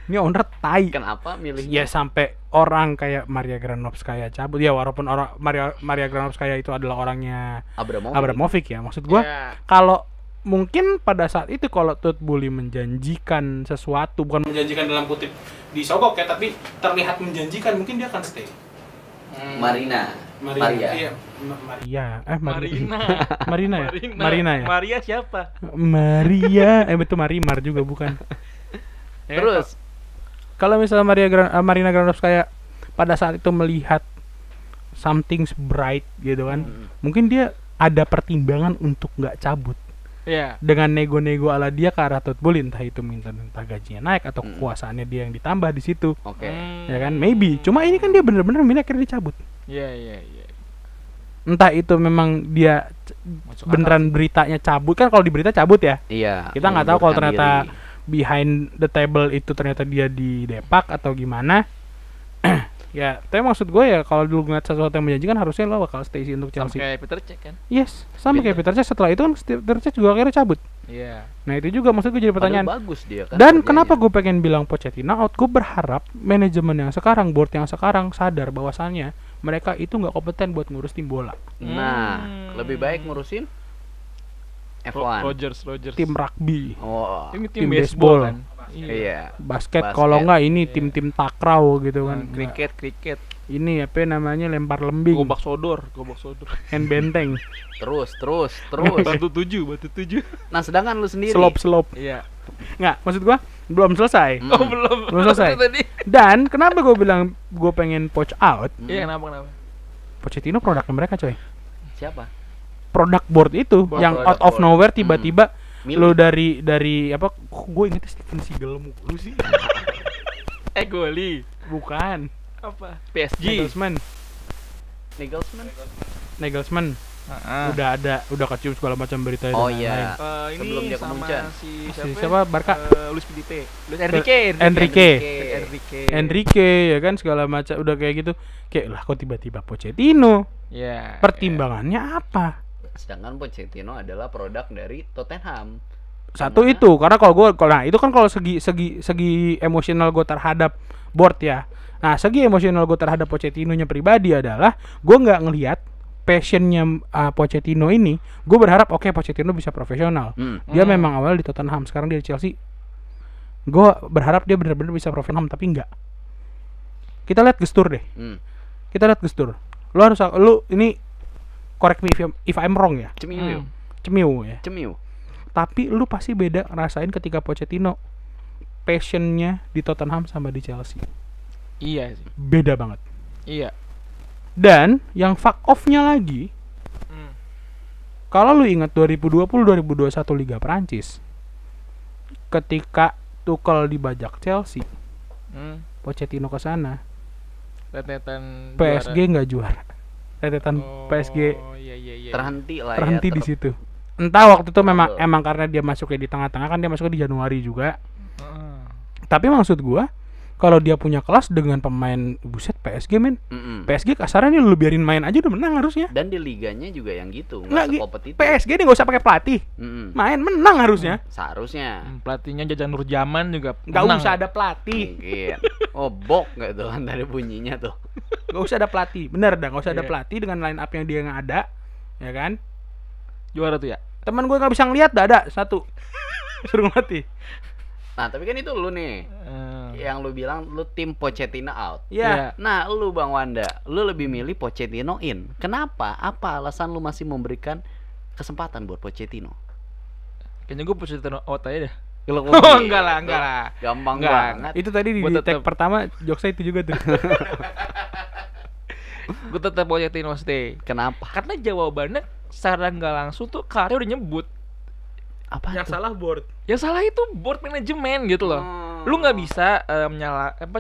Ini owner tai. kenapa milihnya? Ya sampai orang kayak Maria Granovskaya cabut ya, walaupun orang Maria Granovskaya itu adalah orangnya Abramovich ya. Maksud gua kalau mungkin pada saat itu kalau Todd Boehly menjanjikan sesuatu, bukan menjanjikan dalam kutip disogok ya, tapi terlihat menjanjikan, mungkin dia akan stay. Maria. Iya, Maria. Marina. Marina ya? Marina ya? Maria siapa? Maria, betul Marimar juga bukan. Terus Kalau misalnya Marina Granovskaya pada saat itu melihat something's bright gitu kan, mungkin dia ada pertimbangan untuk nggak cabut. Iya. Dengan nego-nego ala dia ke arah Todd Boehly, entah itu entah gajinya naik atau kekuasaannya dia yang ditambah di situ. oke. Ya kan, maybe. Cuma ini kan dia bener-bener milih akhirnya dicabut. Iya. Entah itu memang dia Masuk beneran beritanya cabut, kan kalau di berita cabut ya. Iya. Kita nggak tahu kalau mengundurkan ternyata diri. behind the table itu ternyata dia di depak atau gimana. Ya, tapi maksud gue ya kalau dulu ngeliat sesuatu yang menjanjikan harusnya lo bakal stay sih untuk Sama Chelsea. kayak Peter Cech kan? Yes, sama kayak Peter Cech. Setelah itu kan Peter Cech juga akhirnya cabut. Iya. Nah itu juga maksud gue jadi Padahal pertanyaan. bagus dia kan. Dan kerjanya. kenapa gue pengen bilang Pochettino out? Gue berharap manajemen yang sekarang, board yang sekarang sadar bahwasannya mereka itu nggak kompeten buat ngurus tim bola, Nah, lebih baik ngurusin F1. Rogers. tim rugby, Oh. Ini tim tim baseball. baseball kan? Iya. basket. Basket. Kalau nggak ini Iya. tim-tim takraw gitu kan. Kriket. Ini apa namanya, lempar lembing, Gobak sodor. hand benteng, Terus. Batu tujuh. Nah, sedangkan lu sendiri. slope. Iya. Nggak, maksud gua belum selesai. Hmm. Oh, belum. Belum selesai. Itu tadi. Dan kenapa gue bilang gue pengen Poch out? Iya, kenapa? Pochettino produknya mereka coy. Siapa? Produk board itu Board, yang product out of board. nowhere tiba-tiba Milih. lu dari apa? Gue ingetnya Steven Seagal mulu sih. Goli. Bukan. Apa? PSG. Nagelsmann. Udah kecium segala macam berita Oh dan iya. lain-lain. Sebelum Ini dia sama kemuncan. si Siapa? Barca? Luis Felipe. Enrique. Enrique. Ya kan segala macam udah kayak gitu. Kayak lah kok tiba-tiba Pochettino? Ya. Pertimbangannya apa? Sedangkan Pochettino adalah produk dari Tottenham. Satu Mana? itu karena nah itu kan kalau segi emosional gue terhadap board ya. Nah segi emosional gue terhadap Pochettino-nya pribadi adalah gue nggak ngelihat passionnya Pochettino ini. Gue berharap oke, Pochettino bisa profesional. Dia memang awal di Tottenham, sekarang dia di Chelsea. Gue berharap dia benar-benar bisa profesional, tapi enggak. Kita lihat gestur deh. Kita lihat gestur. Lu ini correct me if I'm wrong ya. Cemiu ya. Tapi lu pasti beda ngerasain ketika Pochettino passionnya di Tottenham sama di Chelsea. Iya sih. Beda banget. Iya. Dan yang fuck off-nya lagi, kalau lu ingat 2020-2021 Liga Prancis, ketika Tuchel dibajak Chelsea, Pochettino ke sana, Rentetan PSG nggak juara. Rentetan PSG Iya. Terhenti lah terhenti ya. di situ. Entah waktu itu emang karena dia masuknya di tengah-tengah, kan dia masuknya di Januari juga. Tapi maksud gua kalau dia punya kelas dengan pemain buset PSG men. PSG kasarnya lu biarin main aja udah menang harusnya. Dan di liganya juga yang gitu, Nggak, nggak sekompetitif. PSG dia nggak usah pakai pelatih. Main menang harusnya. Seharusnya. Pelatihnya Jajan Nurjaman juga Nggak menang. usah ada pelatih. Mungkin. Oh, bok nggak tuh kan dari bunyinya tuh. Nggak usah ada pelatih. Bener dah, nggak usah ada Iya. pelatih dengan line up yang dia nggak ada, ya kan? Juara tuh ya. Teman gue nggak bisa ngeliat, dah ada satu. Suruh ngelatih. Nah, tapi kan itu lu nih. Yang lu bilang lu tim Pochettino out. Iya. Nah, lu Bang Wanda, lu lebih milih Pochettino in. Kenapa? Apa alasan lu masih memberikan kesempatan buat Pochettino? Kayaknya gue Pochettino out aja deh. Oh, enggak lah. Gampang Enggak. banget. Itu tadi di Gua tag tetep- pertama jokesnya itu juga tuh. Gue tetap Pochettino stay. Kenapa? Karena jawabannya secara nggak langsung tuh Kari udah nyebut. Apa tuh? salah board. Yang salah itu board manajemen gitu loh. Lu nggak bisa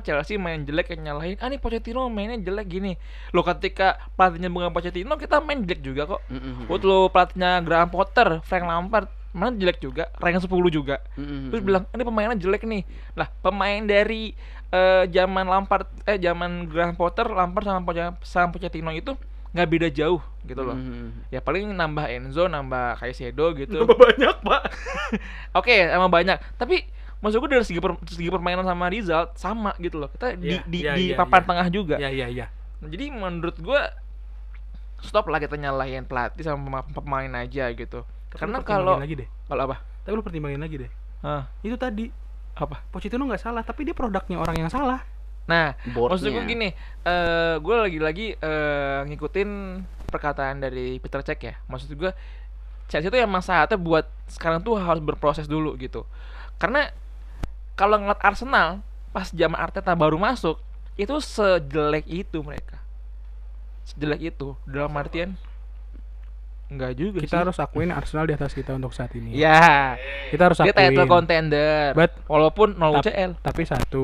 Chelsea main jelek yang nyalahin. Ah nih Pochettino mainnya jelek gini. Lo ketika pelatihnya bukan Pochettino kita main jelek juga kok. Waktu lo pelatihnya Graham Potter, Frank Lampard main jelek juga, rank 10 juga. Terus bilang ini pemainnya jelek nih. Lah pemain dari zaman Graham Potter, Lampard sama Pochettino itu nggak beda jauh gitu loh. Ya paling nambah Enzo, nambah Caicedo gitu. Banyak, Pak. Oke, emang banyak. Tapi maksud gue dari segi permainan sama result sama gitu loh. Kita di papan tengah juga. Iya. Nah, jadi menurut gue stop lah kita nyalahin pelatih sama pemain aja gitu. Karena kalau lagi deh. apa? Tapi lu pertimbangin lagi deh. Hah, Itu tadi apa? Pochettino nggak salah, tapi dia produknya orang yang salah. Nah, maksud gue Boardnya. gini, gue lagi-lagi ngikutin perkataan dari Peter Cech ya. Maksud gue Chelsea itu emang saatnya buat sekarang tuh harus berproses dulu gitu. Karena kalau ngeliat Arsenal pas zaman Arteta baru masuk, itu sejelek itu mereka. Sejelek itu dalam artian enggak juga Kita sih. harus akuin Arsenal di atas kita untuk saat ini. Ya, Kita harus dia akuin. title contender. But- Walaupun 0 Tap- UCL. Tapi satu.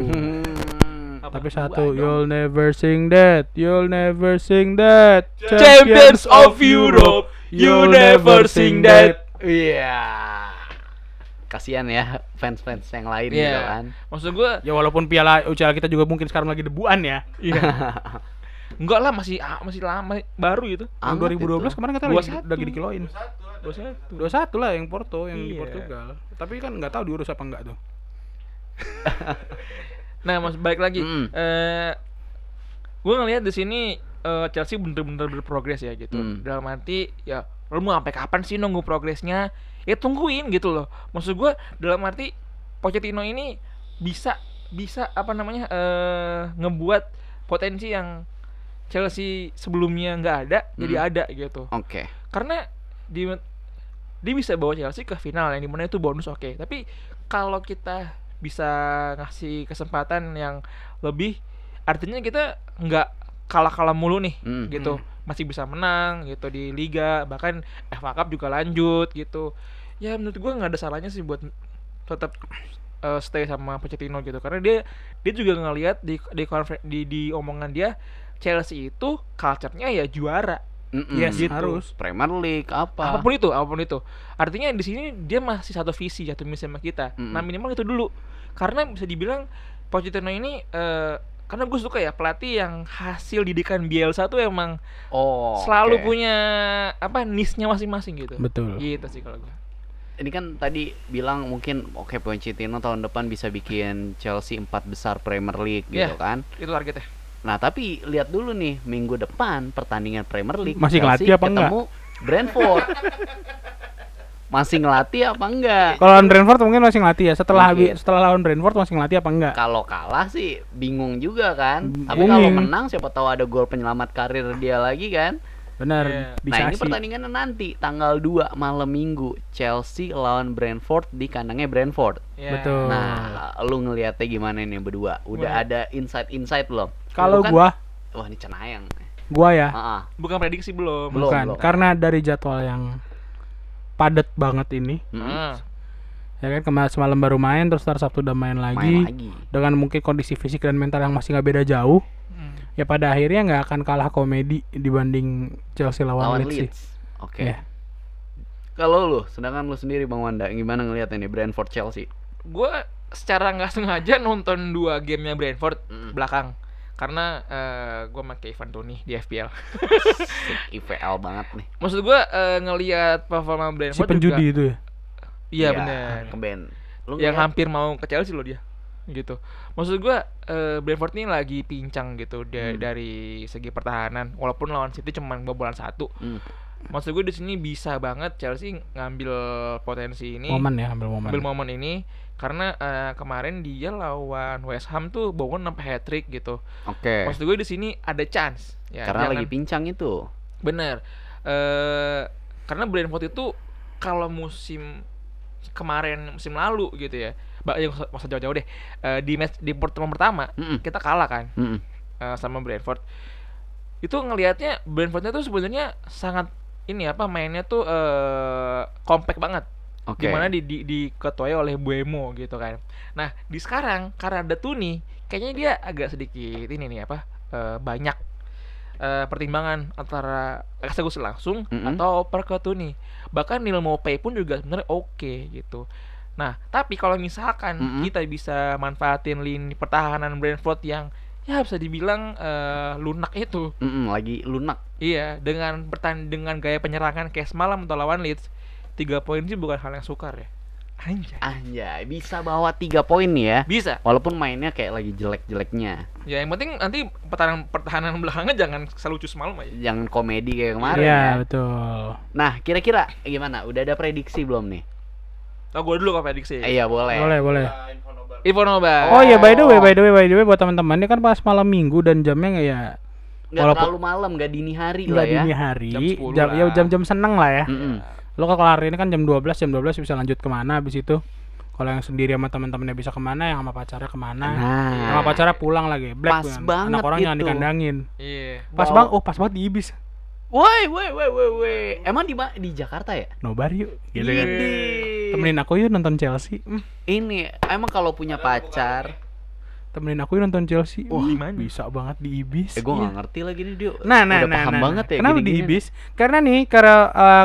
Apa? Tapi Dua satu, dong. you'll never sing that. You'll never sing that. Champions of Europe, you never sing that. Iya. Kasihan ya fans-fans yang lain Iya. gitu kan. Maksud gue Ya walaupun piala UCL kita juga mungkin sekarang lagi debuan ya. enggak lah, masih lama, baru gitu. Yang Amat 2012 itu. kemarin kata 21. lagi dikiloin. 21 lah yang Porto yang di Iya. Portugal. Tapi kan nggak tahu diurus apa enggak tuh. Nah, mas balik lagi. Mm. Gue ngelihat di sini Chelsea bener-bener berprogres ya gitu. Dalam arti ya lu mau sampai kapan sih nunggu progresnya? Ya tungguin gitu loh. Maksud gue dalam arti Pochettino ini bisa apa namanya ngebuat potensi yang Chelsea sebelumnya nggak ada jadi ada gitu. Oke. Karena dia bisa bawa Chelsea ke final yang dimana itu bonus oke. Tapi kalau kita bisa ngasih kesempatan yang lebih, artinya kita nggak kalah mulu nih gitu. Masih bisa menang gitu di liga, bahkan FA Cup juga lanjut gitu. Ya menurut gua nggak ada salahnya sih buat tetap stay sama Pochettino gitu, karena dia juga ngelihat di omongan dia Chelsea itu culture-nya ya juara. Yes, gitu. harus. Premier League apa? Apapun itu. Artinya di sini dia masih satu visi, satu misi sama kita. Nah, minimal itu dulu. Karena bisa dibilang Pochettino ini karena gue suka ya pelatih yang hasil didikan Bielsa tuh emang selalu oke. punya apa niche-nya masing-masing gitu. Betul. Gitu sih kalau gue. Ini kan tadi bilang mungkin Pochettino tahun depan bisa bikin Chelsea 4 besar Premier League gitu Iya. kan. Itu targetnya. Nah, tapi lihat dulu nih minggu depan pertandingan Premier League Masih Chelsea ngelatih apa ketemu Brentford. Masih ngelatih apa enggak? Kalau lawan Brentford mungkin masih ngelatih ya. Setelah Mungkin. setelah lawan Brentford masih ngelatih apa enggak? Kalau kalah sih bingung juga kan. Tapi Bingung. kalau menang siapa tahu ada gol penyelamat karir dia lagi kan. Benar, Iya. bisa Nah, ini sih. pertandingannya nanti tanggal 2 malam Minggu, Chelsea lawan Brentford di kandangnya Brentford. Ya. Betul. Nah, lu ngeliatnya gimana nih berdua? Udah Gua- ada insight belum? Kalau Lu kan- gua wah ini cenayang. ya Heeh. Bukan prediksi belum. Belum. bukan karena dari jadwal yang padat banget ini. Ah. Ya kan semalam baru main terus ntar Sabtu udah main Main lagi. lagi. Dengan mungkin kondisi fisik dan mental yang masih nggak beda jauh. Hmm. Ya pada akhirnya nggak akan kalah komedi dibanding Chelsea lawan Lawan Leeds sih. Leeds. Oke. Ya. Kalau lu, sedangkan lu sendiri Bang Wanda, gimana ngeliat ini Brentford Chelsea? Gue secara nggak sengaja nonton 2 gamenya Brentford belakang. Karena gue pakai Ivan Toney di FPL. IVL banget nih. Maksud gue ngelihat performa Si Brentford penjudi juga. itu ya. Iya benar. Ke band. Lu Yang ngeliat? hampir mau ke Chelsea loh dia. Gitu. Maksud gue Brentford ini lagi pincang gitu dari segi pertahanan. Walaupun lawan City cuma kebobolan 1. Maksud gue di sini bisa banget Chelsea ngambil potensi ini. Momen ya, ambil momen ini karena kemarin dia lawan West Ham tuh bawa sampai hat-trick gitu. Oke. Maksud gue di sini ada chance ya. Karena lagi pincang itu. Bener. Karena Brentford itu kalau musim kemarin, musim lalu gitu ya, masa jauh-jauh deh, di match di pertemuan pertama kita kalah kan sama Brentford. Itu ngelihatnya Brentfordnya tuh sebenarnya sangat ini apa, mainnya tuh compact banget. Oke. Dimana diketuai oleh Buemo gitu kan. Nah di sekarang karena ada Tuni, kayaknya dia agak sedikit ini nih apa, banyak pertimbangan antara eksekusi langsung atau oper ke Tuni. Bahkan Neil Maupay pun juga sebenarnya oke gitu. Nah tapi kalau misalkan kita bisa manfaatin lini pertahanan Brentford yang ya bisa dibilang lunak itu. Lagi lunak. Iya, dengan dengan gaya penyerangan kayak semalam atau lawan Leeds, 3 poin sih bukan hal yang sukar ya. Anjay, bisa bawa 3 poin nih ya. Bisa. Walaupun mainnya kayak lagi jelek-jeleknya. Ya yang penting nanti pertahanan belakangnya jangan selucu semalam aja. Jangan komedi kayak kemarin Iya, ya. betul. Nah, kira-kira gimana? Udah ada prediksi belum nih? Oh, gue dulu ke prediksi. Iya, boleh. Boleh. Ivo Nova. Oh iya, by the way buat teman-teman, ini kan pas malam Minggu dan jamnya nggak ya, Nggak terlalu malam, nggak dini hari lah nggak ya. dini hari, Jam 10 lah. ya jam-jam seneng lah ya. Lo kelar ini kan jam 12 bisa lanjut kemana habis itu. Kalau yang sendiri sama teman-temannya bisa kemana, yang sama pacarnya kemana. Nah. Sama pacarnya pulang lagi. Black Pas kan. banget Anak orang jangan itu. dikandangin. Iya. Pas banget di Ibis. Woi. Emang di Jakarta ya? Nobar yuk. Gitu kan. Idih. Temenin aku yuk nonton Chelsea. Ini emang kalau punya pacar, Temenin aku yuk nonton Chelsea. Wah, di mana? Bisa banget di Ibis. gue Iya. nggak ngerti lagi nih dia. Nah, Udah paham banget ya. Kenapa di gini-gini. Ibis? Karena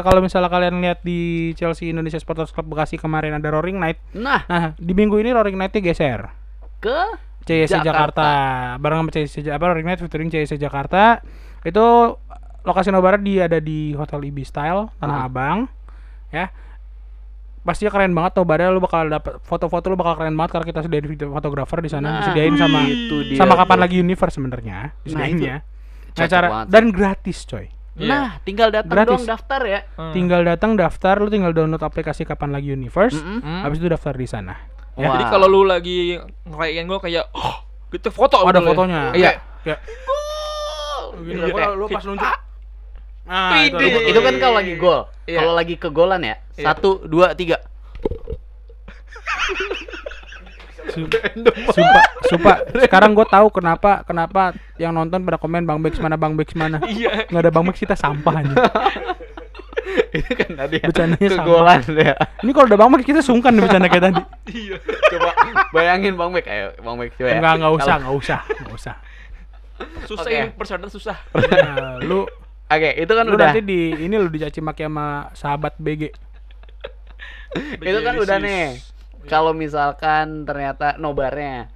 kalau misalnya kalian lihat di Chelsea Indonesia Supporters Club Bekasi kemarin ada Roaring Night. Nah, Nah, di minggu ini Roaring Night-nya geser. ke CSC Jakarta. Bareng sama CSC Roaring Night featuring CSC Jakarta. Itu lokasi nobar ada di Hotel Ibis Style Tanah Abang. Ya. Pastinya keren banget nobarnya, lu bakal dapat foto-foto, lu bakal keren banget karena kita sediain video fotografer di sana, Nah, disediain sama itu dia kapan tuh. lagi Universe sebenarnya disediainnya. Nah, cocok banget sih. dan gratis coy. Iya. Nah, tinggal datang Gratis. doang daftar ya. Tinggal datang daftar, lu tinggal download aplikasi Kapan Lagi Universe, Hmm. habis itu daftar di sana. Ya. Jadi kalau lu lagi ngerayain gue kayak gitu foto Ada bener ya. fotonya. Iya. Kayak Iya. lu pas nunjuk. Nah, Widih. Itu kan kalau lagi gol. Iya. Kalau lagi kegolan ya. Iya. 1, 2, 3. Sumpah. Sekarang gue tahu kenapa yang nonton pada komen Bang Bex mana. Iya. Nggak ada Bang Bex, kita sampah aja. Itu kan tadi ya. Bercandanya sama. Kegolan ya. Ini kalau udah Bang Bex kita sungkan nih bercanda kayak tadi. Iya. Coba bayangin Bang Bek, ayo Bang Bek coba ya. Enggak usah. Susah Oke. ini persyaratan susah. Nah, lu Oke, itu kan lu udah. nanti lu dicaci maki sama sahabat BG. Itu kan udah nih. Kalau misalkan ternyata nobarnya,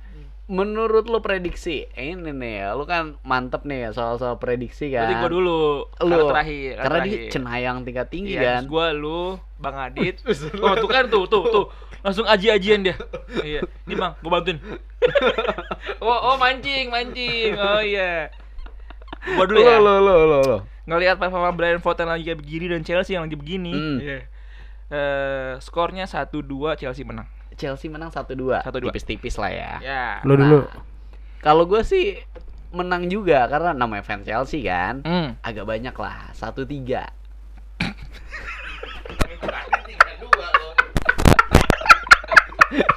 menurut lu prediksi ini nih, lu kan mantep nih ya soal prediksi kan. Berarti gue dulu. Lu terakhir. karena dia cenayang tingkat tinggi Iya, kan. gue, lu, Bang Adit. Oh, tuh kan tuh. Langsung aji-ajian dia. Iya. Nih Bang, gue bantuin. oh mancing. Oh iya. Gua dulu ya. Lo. Ngelihat performa Brentford yang lagi kayak begini dan Chelsea yang lagi begini. Iya. Skornya 1-2 Chelsea menang. Chelsea menang 1-2. 1-2. Tipis-tipis lah ya. Ya. Lu dulu. Kalau gue sih menang juga karena namanya fans Chelsea kan. Hmm. Agak banyak lah, 1-3.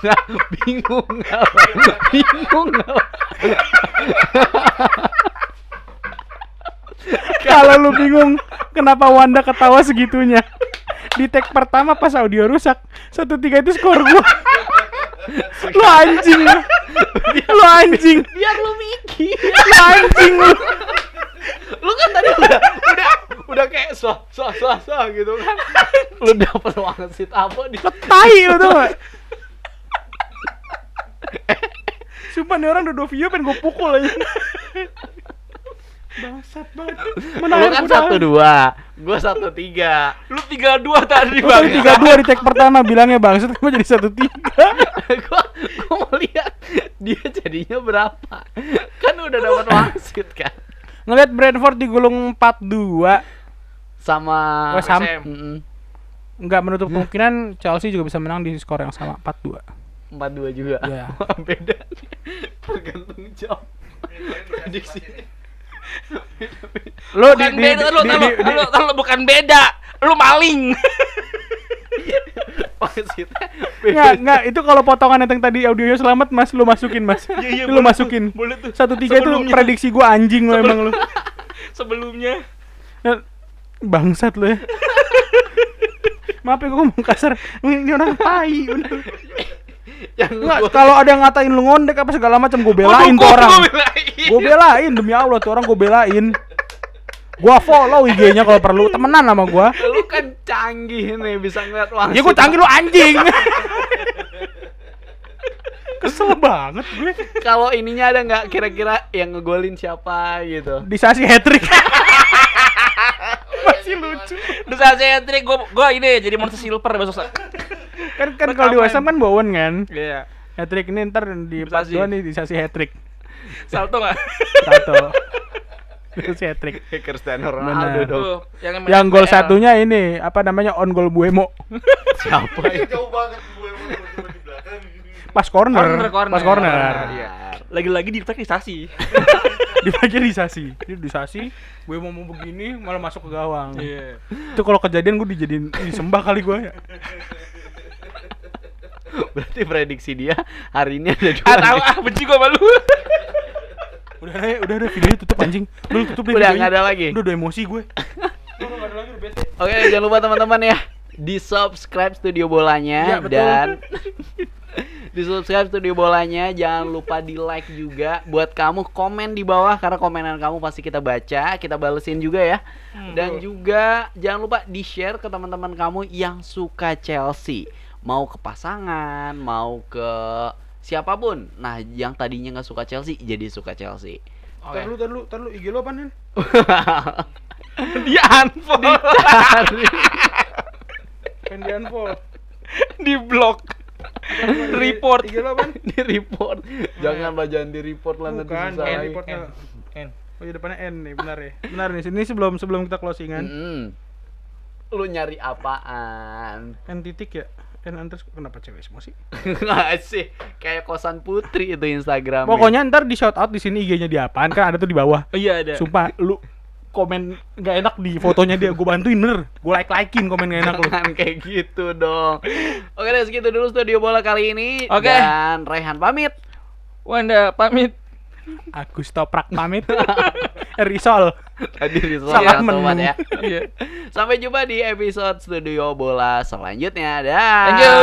Nah, bingung nggak lo? Kalau lu bingung kenapa Wanda ketawa segitunya, di tag pertama pas audio rusak 1-3 itu skor gua. Lu anjing Biar lu mikir. lu anjing lu. Lu kan tadi udah kayak so gitu kan. Lu dapet wangsit apa di Tai lu tuh. Sumpah nih orang udah 2 video pengen gue pukul aja. Bangsat banget. Lu kan 1-2, gua 1-3. Lu 3-2 tadi Lu bang. tadi 3-2 di tag pertama bilangnya bangsat, gue jadi 1-3. gua mau lihat dia jadinya berapa. Kan udah dapat wasit kan. Ngeliat Brentford digulung 4-2 Sama West Ham. Mm-mm. Nggak menutup kemungkinan Chelsea juga bisa menang di skor yang sama 4-2. 4-2 juga. Iya. Beda. Tergantung jam. Prediksi. Lu Bukan beda, lu bukan beda. Lu maling. Nggak, itu kalau potongan yang tadi audionya selamat mas, lu masukin mas. Iya, Lu masukin. Boleh tuh. 1-3 itu Sebelumnya. prediksi gua anjing lo emang lu. Sebelumnya. Bangsat lu ya. Maaf ya gue ngomong kasar. Ini orang tai bener. Nggak, kalau ada yang ngatain lu ngondek apa segala macam gue belain tuh orang. Gue belain demi Allah tuh orang gue belain. Gua follow IG-nya kalau perlu, temenan sama gua. Lu kan canggih nih bisa ngeliat wasit. Ya gua canggih, lu anjing. Kesel banget gue. Kalau ininya ada nggak kira-kira yang ngegolin siapa gitu? Disasi hat-trick. Masih lucu. Terus saya trik gua ini jadi monster silver besok. Kan kalau di West Ham kan Bowen kan. Iya. Hat-trick ini ntar di part Disasi. 2 nih Disasi hat-trick. Salto enggak? Satu. Disasi hat-trick. Cristiano Benar. Ronaldo dong. Tuh, yang Yang gol satunya ini apa namanya on goal Buemo. Siapa ya? Jauh banget gue mau di belakang. Pas corner. Pas corner. Iya. Lagi-lagi di Disasi. Dibagi Disasi. Ini Disasi, Buemo mau begini malah masuk ke gawang. Iya. Itu kalau kejadian gue dijadiin disembah kali gue ya. Berarti prediksi dia hari ini ada 2. Tahu benci gua malu. Udah videonya tutup anjing. Lu tutup deh Udah videonya. nggak ada lagi. Udah emosi gue. Oke, jangan lupa teman-teman ya di subscribe Studio Bolanya Iya, betul. dan di subscribe Studio Bolanya, jangan lupa di like juga. Buat kamu komen di bawah karena komenan kamu pasti kita baca, kita balesin juga ya. Dan juga jangan lupa di share ke teman-teman kamu yang suka Chelsea, mau ke pasangan, mau ke siapapun. Nah, yang tadinya nggak suka Chelsea jadi suka Chelsea. Tar lu IG lu apaan, Nen? Dia unfollow. Pengen di unfollow. Di blok. Report. IG lu apaan? Di report. Janganlah, jangan di report lah, nanti Bukan, susah N lagi. reportnya. N. Oh iya depannya N nih, benar ya. Benar nih, ini sebelum kita closingan. Lu nyari apaan? N titik ya. N underscore, kenapa cewek semua sih? Nggak sih, kayak kosan putri itu Instagram. Pokoknya ntar di shout out di sini IG-nya di apaan kan ada tuh di bawah. Oh iya ada. Sumpah lu komen nggak enak di fotonya dia, gue bantuin bener. Gue like-likein komen nggak enak lu. Jangan kayak gitu dong. Oke deh, segitu dulu Studio Bola kali ini. Oke. Dan Rehan pamit. Wanda pamit. Agus Toprak pamit. Risol. Tadi Rizal Salah yang teman menu. ya. Iya. Sampai jumpa di episode Studio Bola selanjutnya. Dah. Thank you.